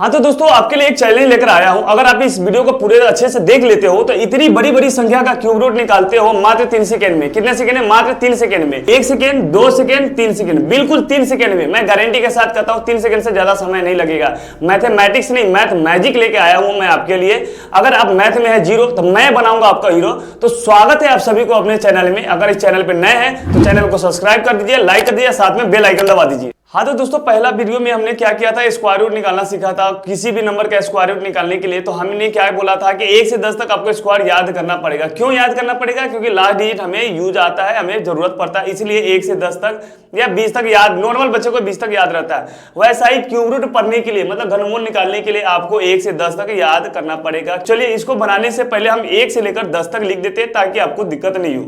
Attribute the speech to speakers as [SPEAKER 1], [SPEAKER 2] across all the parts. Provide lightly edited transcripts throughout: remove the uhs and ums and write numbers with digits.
[SPEAKER 1] हाँ तो दोस्तों आपके लिए एक चैलेंज लेकर आया हूं। अगर आप इस वीडियो को पूरे अच्छे से देख लेते हो तो इतनी बड़ी बड़ी संख्या का क्यूब रूट निकालते हो मात्र 3 सेकंड में। कितने सेकंड है? मात्र 3 सेकंड में। 1 सेकंड, 2 सेकंड, 3 सेकंड, बिल्कुल 3 सेकंड में। मैं गारंटी के साथ कहता हूं 3 सेकंड से ज्यादा समय नहीं लगेगा। मैथमेटिक्स नहीं, मैथ मैजिक लेके आया हूं मैं आपके लिए। अगर आप मैथ में है जीरो तो मैं बनाऊंगा आपका हीरो। तो स्वागत है आप सभी को अपने चैनल में। अगर इस चैनल पर नए हैं तो चैनल को सब्सक्राइब कर दीजिए, लाइक कर दीजिए, साथ में बेल आइकन दबा दीजिए। हाँ तो दोस्तों पहला वीडियो में हमने क्या किया था, स्क्वायर रूट निकालना सीखा था। किसी भी नंबर का स्क्वायर रूट निकालने के लिए तो हमने क्या बोला था कि 1 से 10 तक आपको स्क्वायर याद करना पड़ेगा। क्यों याद करना पड़ेगा? क्योंकि लास्ट डिजिट हमें यूज आता है, हमें जरूरत पड़ता है, इसलिए 1 से 10 तक या 20 तक याद, नॉर्मल बच्चे को 20 तक याद रहता है। वैसा ही क्यूब रूट पढ़ने के लिए मतलब घनमूल निकालने के लिए आपको 1 से 10 तक याद करना पड़ेगा। चलिए इसको बनाने से पहले हम 1 से लेकर 10 तक लिख देते हैं ताकि आपको दिक्कत नहीं हो।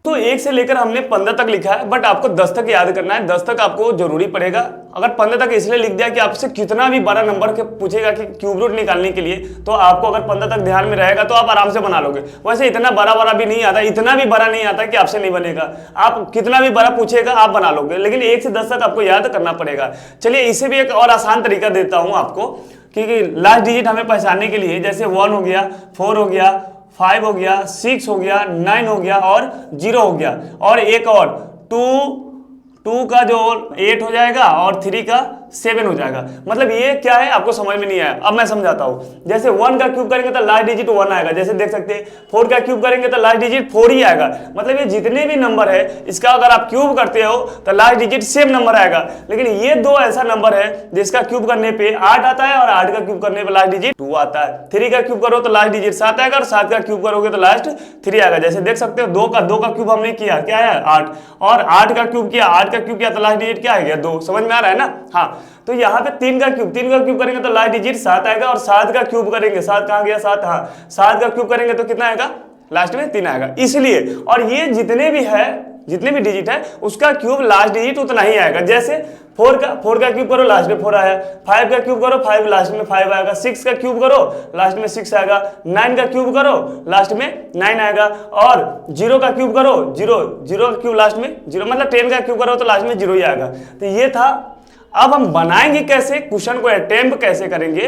[SPEAKER 1] तो 1 से लेकर हमने 15 तक लिखा है, बट आपको 10 तक याद करना है। 10 तक आपको जरूरी पड़ेगा। अगर 15 तक इसलिए लिख दिया कि आपसे कितना भी बड़ा नंबर के पूछेगा कि क्यूब रूट निकालने के लिए, तो आपको अगर 15 तक ध्यान में रहेगा तो आप आराम से बना लोगे। वैसे इतना बड़ा भी नहीं आता, इतना भी बड़ा नहीं आता कि आपसे नहीं बनेगा। आप कितना भी बड़ा पूछेगा आप बना लोगे, लेकिन 1 से 10 तक आपको याद करना पड़ेगा। चलिए इसे भी एक और आसान तरीका देता हूँ आपको, क्योंकि लास्ट डिजिट हमें पहचानने के लिए, जैसे 1 हो गया, 4 हो गया, 5 हो गया, 6 हो गया, 9 हो गया और 0 हो गया, और एक और 2 का जो 8 हो जाएगा और 3 का 7 हो जाएगा। मतलब ये क्या है आपको समझ में नहीं आया, अब मैं समझाता हूं। जैसे 1 का क्यूब करेंगे तो लास्ट डिजिट 1 आएगा, जैसे देख सकते हैं। 4 का क्यूब करेंगे तो लास्ट डिजिट 4 ही आएगा। मतलब ये जितने भी नंबर है इसका अगर आप क्यूब करते हो तो लास्ट डिजिट सेम नंबर आएगा। लेकिन ये दो ऐसा नंबर है जिसका क्यूब करने पे 8 आता है और 8 का क्यूब करने पे लास्ट डिजिट 2 आता है। 3 का क्यूब करो तो लास्ट डिजिट 7 आएगा और 7 का क्यूब करोगे तो लास्ट 3 आएगा। जैसे देख सकते हो 2 का क्यूब हमने किया, क्या है 8, और 8 का क्यूब किया, 8 का क्यूब किया तो लास्ट डिजिट क्या आ गया 2। समझ में आ रहा है ना? हाँ तो यहाँ पे 3 का क्यूब करेंगे तो लास्ट डिजिट 7 आएगा, और 7 का क्यूब करेंगे, 7 कहाँ गया 7, हाँ 7 का क्यूब करेंगे तो कितना आएगा लास्ट में 3 आएगा। इसलिए, और ये जितने भी डिजिट है उसका क्यूब लास्ट डिजिट उतना ही आएगा। जैसे 4 का क्यूब करो लास्ट में 4 आया, 5 का क्यूब करो 5 लास्ट में 5 आएगा, 6 का क्यूब करो लास्ट में 6 आएगा, 9 का क्यूब करो लास्ट में 9 आएगा, और 0 का क्यूब करो 0 का क्यूब लास्ट में 0, मतलब 10 का क्यूब करो तो लास्ट में 0 ही आएगा। तो ये था। अब हम बनाएंगे कैसे, क्वेश्चन को अटेम्प्ट कैसे करेंगे,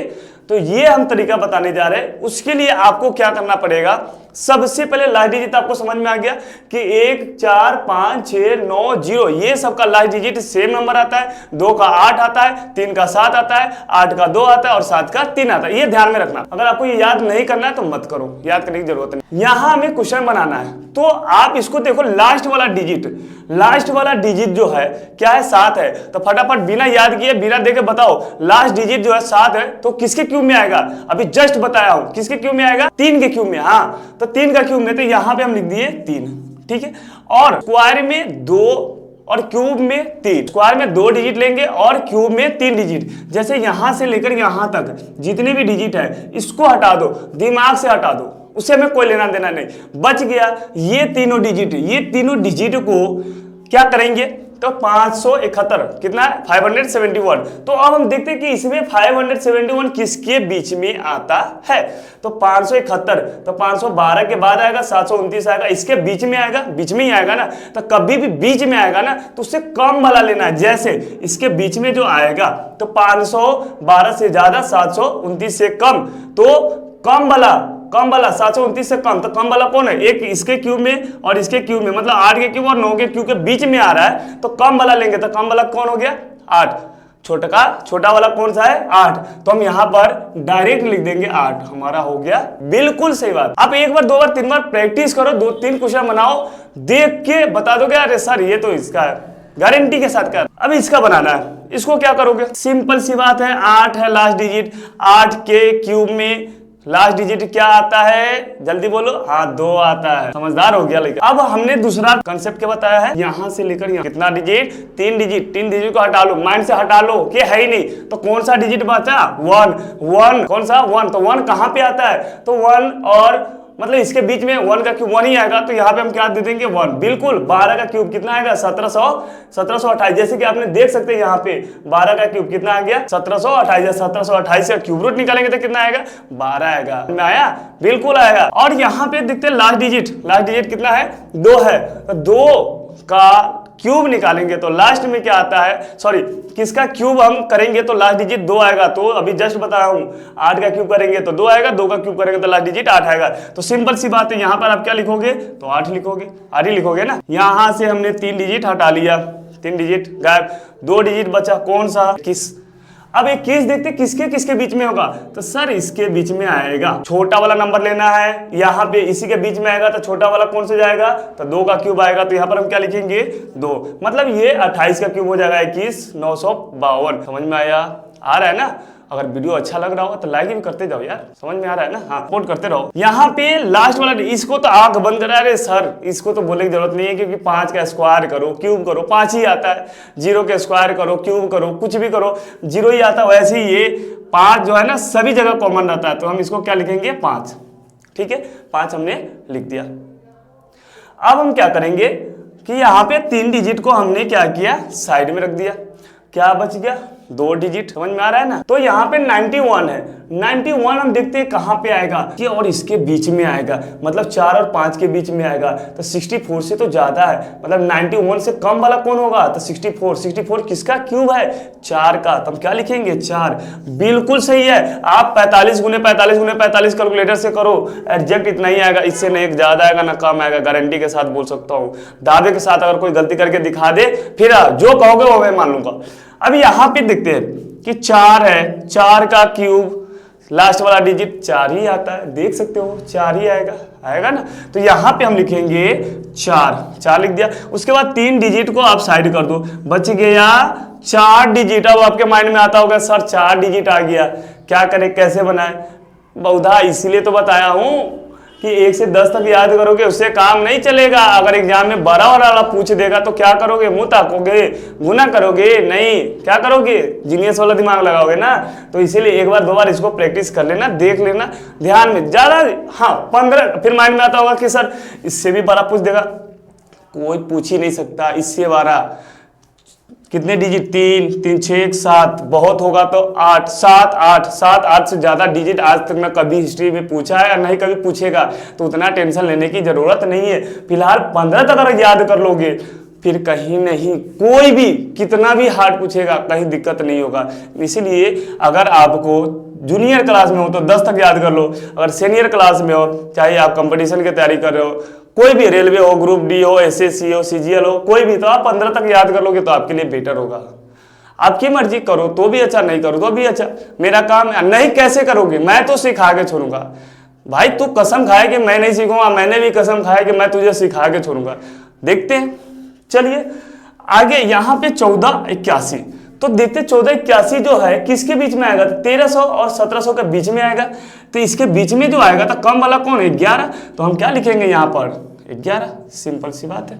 [SPEAKER 1] तो ये हम तरीका बताने जा रहे हैं। उसके लिए आपको क्या करना पड़ेगा, सबसे पहले लास्ट डिजिट आपको समझ में आ गया कि 1, 4, 5, 6, 9, 0 ये सबका लास्ट डिजिट सेम नंबर आता है। 2 का 8 आता है, 3 का 7 आता है, 8 का 2 आता है और 7 का 3 आता है। ये ध्यान में रखना। अगर आपको ये याद नहीं करना है तो मत करो, याद करने की जरूरत नहीं। यहां हमें क्वेश्चन बनाना है तो आप इसको देखो, लास्ट वाला डिजिट जो है क्या है 7 है। तो फटाफट बिना याद किए बिना देखे बताओ, लास्ट डिजिट जो है 7 है तो किसके क्यूब में आएगा? अभी जस्ट बताया हूं किसके क्यूब में आएगा, 3 के क्यूब में। हाँ तो 3 का क्यूब में, तो यहां पे हम लिख दिए 3, ठीक है। और स्क्वायर में 2 और क्यूब में 3, स्क्वायर में 2 डिजिट लेंगे और क्यूब में 3 डिजिट। जैसे यहां से लेकर यहां तक जितने भी डिजिट है इसको हटा दो, दिमाग से हटा दो, उससे हमें कोई लेना देना नहीं। बच गया ये तीनों डिजिट को क्या करेंगे तो 571 कितना है 571। तो अब हम देखते हैं कि इसमें 571 किसके बीच में आता है। तो 571 तो 512 के बाद आएगा, 729 आएगा, इसके बीच में आएगा, बीच में ही आएगा ना। तो कभी भी बीच में आएगा ना तो उससे कम वाला लेना है। जैसे इसके बीच में जो आएगा तो 512 से ज्यादा, 729 से कम, तो कम वाला 729 से कम, तो कम वाला कौन है? एक इसके क्यूब में और इसके क्यूब में, मतलब 8 के क्यूब और 9 के क्यूब के बीच में आ रहा है, तो कम वाला लेंगे। तो कम वाला कौन हो गया 8, छोटा वाला कौन सा है 8। तो हम यहां पर डायरेक्ट लिख देंगे 8, हमारा हो गया। बिल्कुल सही बात। आप 1 बार 2 बार 3 बार प्रैक्टिस करो, 2-3 क्वेश्चन बनाओ, देख के बता दोगे अरे सर ये तो इसका है, गारंटी के साथ कर। अब इसका बनाना है, इसको क्या करोगे, सिंपल सी बात है, 8 है लास्ट डिजिट, 8 के क्यूब में लास्ट डिजिट क्या आता है, जल्दी बोलो, हाँ 2 आता है। समझदार हो गया। लेकिन अब हमने दूसरा कंसेप्ट क्या बताया है, यहां से लेकर यहां कितना डिजिट, 3 डिजिट को हटा लो, माइंड से हटा लो कि है ही नहीं। तो कौन सा डिजिट बचा 1, कौन सा 1, तो 1 कहां पे आता है, तो 1 और मतलब इसके बीच में 1 का क्यूब 1 ही आएगा, तो यहाँ पे हम क्या दे देंगे 1। बिल्कुल 12 का क्यूब कितना आएगा 1728। जैसे कि आपने देख सकते हैं यहाँ पे 12 का क्यूब कितना आ गया 1728। 1728 का क्यूब रूट निकालेंगे तो कितना आएगा 12 आएगा। में आया, बिल्कुल आएगा। और यहाँ पे देखते हैं लास्ट डिजिट कितना है 2 है, तो 2 का क्यूब निकालेंगे तो लास्ट में क्या आता है, सॉरी किसका क्यूब हम करेंगे तो लास्ट डिजिट 2 आएगा। तो अभी जस्ट बताया हूं 8 का क्यूब करेंगे तो 2 आएगा, 2 का क्यूब करेंगे तो लास्ट डिजिट 8 आएगा। तो सिंपल सी बात है, यहां पर आप क्या लिखोगे तो 8 लिखोगे, 8 ही लिखोगे ना। यहां से हमने 3 डिजिट हटा लिया, 3 डिजिट गायब, 2 डिजिट बचा, कौन सा, किस। अब एक केस देखते किसके किसके बीच में होगा, तो सर इसके बीच में आएगा, छोटा वाला नंबर लेना है, यहाँ पे इसी के बीच में आएगा तो छोटा वाला कौन सा जाएगा, तो 2 का क्यूब आएगा। तो यहाँ पर हम क्या लिखेंगे 2, मतलब ये 28 का क्यूब हो जाएगा 21,952। समझ में आया, आ रहा है ना। अगर वीडियो अच्छा लग रहा हो तो लाइक भी करते जाओ यार, समझ में आ रहा है ना। हाँ, सपोर्ट करते रहो। यहाँ पे लास्ट वाला इसको तो आंख बंद करा रहे सर, इसको तो बोलने की जरूरत नहीं है, क्योंकि 5 का स्क्वायर करो क्यूब करो 5 ही आता है, 0 के स्क्वायर करो क्यूब करो कुछ भी करो 0 ही आता है। वैसे ही ये 5 जो है ना सभी जगह कॉमन रहता है, तो हम इसको क्या लिखेंगे 5, ठीक है 5 हमने लिख दिया। अब हम क्या करेंगे कि यहाँ पे 3 डिजिट को हमने क्या किया साइड में रख दिया, क्या बच गया 2 डिजिट। समझ में आ रहा है ना। तो यहाँ पे 91 है, 91 हम देखते हैं कहाँ पे आएगा, कि और इसके बीच में आएगा, मतलब 4 और 5 के बीच में आएगा। तो 64 से तो ज्यादा है, मतलब 91 से कम वाला कौन होगा, तो 64। 64 किसका क्यूब है 4 का, तो हम क्या लिखेंगे 4। बिल्कुल सही है। आप 45 गुने 45 गुने 45 कैलकुलेटर से करो, एग्जैक्ट इतना ही आएगा, इससे नहीं ज्यादा आएगा ना कम आएगा, गारंटी के साथ बोल सकता हूँ। दावे के साथ अगर कोई गलती करके दिखा दे फिर जो कहोगे वो मैं मान लूंगा। अब यहाँ पे देखते हैं कि 4 है, 4 का क्यूब लास्ट वाला डिजिट 4 ही आता है, देख सकते हो 4 ही आएगा, आएगा ना। तो यहाँ पे हम लिखेंगे 4 लिख दिया। उसके बाद 3 डिजिट को आप साइड कर दो, बच गया 4 डिजिट। अब आपके माइंड में आता होगा सर 4 डिजिट आ गया, क्या करें कैसे बनाए, बहुधा इसीलिए तो बताया हूँ कि 1 से 10 तक याद करोगे, उससे काम नहीं चलेगा। अगर एग्जाम में बड़ा वाला पूछ देगा तो क्या करोगे, मुंह ताकोगे, गुना करोगे, नहीं क्या करोगे, जीनियस वाला दिमाग लगाओगे ना। तो इसीलिए एक बार 2 बार इसको प्रैक्टिस कर लेना, देख लेना ध्यान में ज्यादा। हाँ 15 फिर माइंड में आता होगा कि सर इससे भी बड़ा पूछ देगा, कोई पूछ ही नहीं सकता इससे बड़ा। कितने डिजिट 3 3 6 7, बहुत होगा तो 8 7 8 7 8 से ज्यादा डिजिट आज तक ना कभी हिस्ट्री में पूछा है और नहीं कभी पूछेगा, तो उतना टेंशन लेने की जरूरत नहीं है। फिलहाल 15 तक अगर याद कर लोगे फिर कहीं नहीं, कोई भी कितना भी हार्ड पूछेगा कहीं दिक्कत नहीं होगा। इसीलिए अगर आपको जूनियर क्लास में हो तो 10 तक याद कर लो, अगर सीनियर क्लास में हो, चाहे आप कंपटीशन की तैयारी कर रहे हो, कोई भी रेलवे हो, ग्रुप डी हो, एसएससी हो, सीजीएल हो, कोई भी, तो आप 15 तक याद कर लोगे तो आपके लिए बेटर होगा। आपकी मर्जी, करो तो भी अच्छा, नहीं करो तो भी अच्छा, मेरा काम है। नहीं कैसे करोगे, मैं तो सिखा के छोड़ूंगा भाई, तू कसम खाए कि मैं नहीं सीखूंगा, मैंने भी कसम खाया कि मैं तुझे सिखा के छोड़ूंगा। देखते हैं, चलिए आगे। यहाँ पे 1481, तो देखते 1481 जो है किसके बीच में आएगा, तो 1300 और 1700 के बीच में आएगा। तो इसके बीच में जो आएगा तो कम वाला कौन है 11, तो हम क्या लिखेंगे यहाँ पर 11, सिंपल सी बात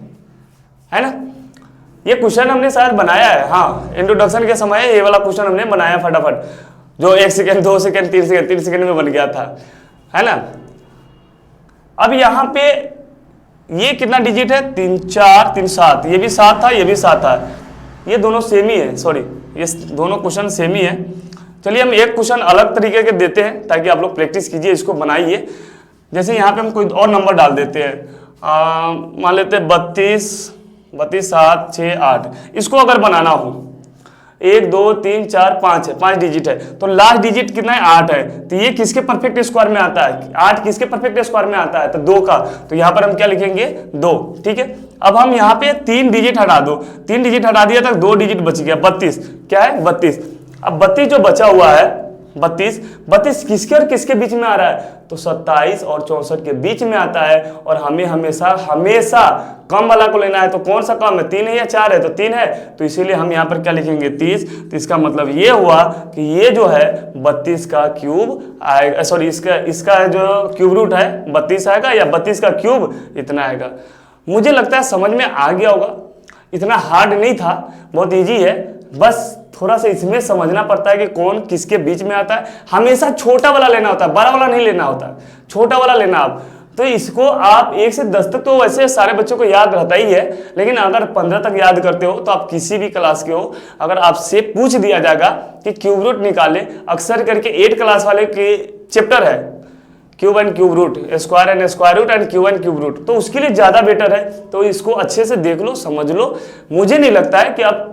[SPEAKER 1] है ना। ये क्वेश्चन हमने शायद बनाया है, हाँ इंट्रोडक्शन के समय ये वाला क्वेश्चन हमने बनाया फटाफट, जो 1 सेकेंड 2 सेकेंड 3 सेकेंड में बन गया था, है ना। अब यहाँ पे ये कितना डिजिट है 3 4 3 7, ये भी 7 था, ये भी 7 था, ये दोनों सेम ही है, सॉरी ये दोनों क्वेश्चन सेम ही है। चलिए हम एक क्वेश्चन अलग तरीके के देते हैं ताकि आप लोग प्रैक्टिस कीजिए, इसको बनाइए। जैसे यहाँ पे हम कोई और नंबर डाल देते हैं, मान लेते हैं 32 7 6 8। इसको अगर बनाना हो 1 2 3 4 5 है, 5 डिजिट है, तो लास्ट डिजिट कितना है 8 है। तो ये किसके परफेक्ट स्क्वायर में आता है, 8 किसके परफेक्ट स्क्वायर में आता है, तो 2 का। तो यहाँ पर हम क्या लिखेंगे 2, ठीक है। अब हम यहाँ पे 3 डिजिट हटा दो, 3 डिजिट हटा दिया तक 2 डिजिट बच गया 32, क्या है 32। अब 32 जो बचा हुआ है 32 किसके और किसके बीच में आ रहा है, तो 27 और 64 के बीच में आता है। और हमें हमेशा कम वाला को लेना है, तो कौन सा कम है 3 है या 4 है, तो 3 है। तो इसीलिए हम यहाँ पर क्या लिखेंगे 30। तो इसका मतलब ये हुआ कि ये जो है 32 का क्यूब आएगा, सॉरी इसका जो क्यूब रूट है 32 आएगा, या 32 का क्यूब इतना आएगा। मुझे लगता है समझ में आ गया होगा, इतना हार्ड नहीं था, बहुत ईजी है, बस थोड़ा सा इसमें समझना पड़ता है कि कौन किसके बीच में आता है। हमेशा छोटा वाला लेना होता है, बड़ा वाला नहीं लेना होता, छोटा वाला लेना आप। तो इसको आप 1 से 10 तक तो वैसे सारे बच्चों को याद रहता ही है, लेकिन अगर 15 तक याद करते हो तो आप किसी भी क्लास के हो, अगर आपसे पूछ दिया जाएगा कि क्यूब रूट निकाले, अक्सर करके 8 क्लास वाले के चैप्टर है cube and cube root, square and square root and cube and cube root, तो उसके लिए ज़्यादा बेटर है। तो इसको अच्छे से देख लो, समझ लो, मुझे नहीं लगता है कि आप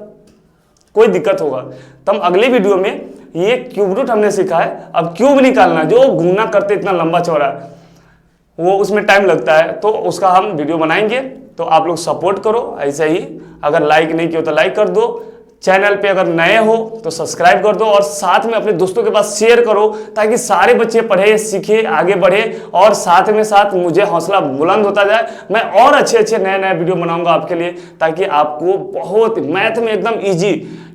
[SPEAKER 1] कोई दिक्कत होगा। तो हम अगले वीडियो में ये क्यूब रूट हमने सीखा है, अब क्यूब निकालना जो घूमना करते इतना लंबा चौड़ा वो उसमें टाइम लगता है, तो उसका हम वीडियो बनाएंगे। तो आप लोग सपोर्ट करो ऐसे ही, अगर लाइक नहीं किया तो लाइक कर दो, चैनल पे अगर नए हो तो सब्सक्राइब कर दो, और साथ में अपने दोस्तों के पास शेयर करो ताकि सारे बच्चे पढ़े सीखे आगे बढ़े, और साथ में साथ मुझे हौसला बुलंद होता जाए। मैं और अच्छे अच्छे नए नए वीडियो बनाऊंगा आपके लिए, ताकि आपको बहुत मैथ में एकदम इजी,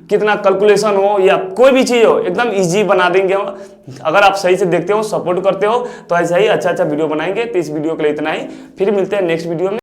[SPEAKER 1] कितना कैलकुलेशन हो या कोई भी चीज़ हो एकदम इजी बना देंगे हम। अगर आप सही से देखते हो, सपोर्ट करते हो, तो ऐसा ही अच्छा अच्छा वीडियो बनाएंगे। तो इस वीडियो के लिए इतना ही, फिर मिलते हैं नेक्स्ट वीडियो में।